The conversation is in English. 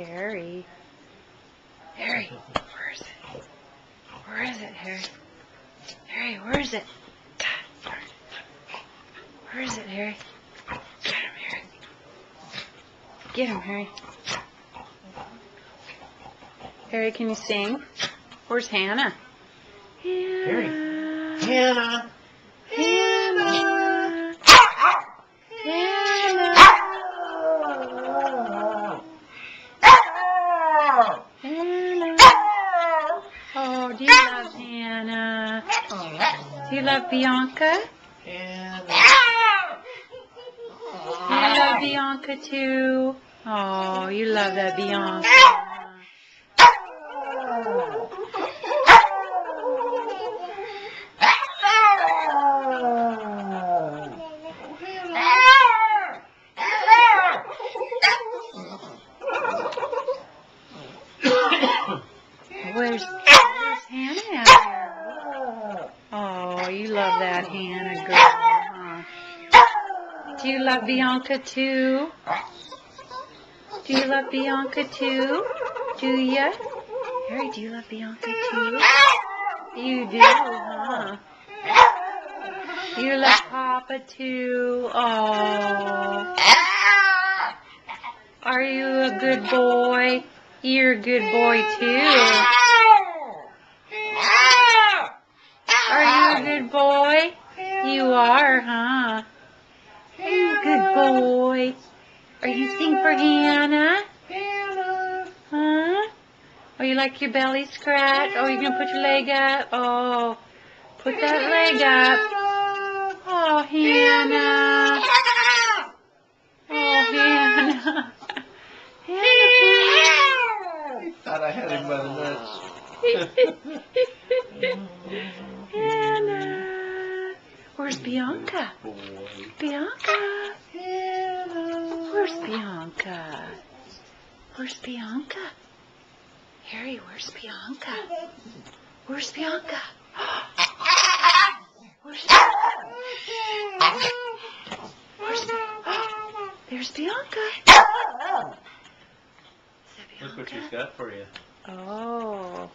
Harry. Harry, where is it? Where is it, Harry? Harry, where is it? God darn it. Where is it, Harry? Get him, Harry. Get him, Harry. Harry, can you sing? Where's Hannah? Harry. Hannah. Hannah. Hannah. Hannah. Hannah. Oh, do you love Hannah? Do you love Bianca? Hannah. Do you love Bianca too? Oh, you love that Bianca. Where's Hannah out here? Oh, you love that Hannah girl, huh? Do you love Bianca too? Do you love Bianca too? Do ya? Harry, do you love Bianca too? You do, huh? You love Papa too. Oh. Are you a good boy? You're a good boy too. Are you a good boy? You are, huh? Are you a good boy? Are you sing for Hannah? Huh? Oh, you like your belly scratch? Oh, you're going to put your leg up? Oh, put that leg up. Oh, Hannah. Oh, Hannah. Hannah. Thought I had him by the nuts. Hannah. Where's Bianca? Bianca. Where's Bianca? Where's Bianca? Harry, where's Bianca? Where's Bianca? Where's Bianca? There's Bianca. Is that Look what Bianca? she's got for you. Oh.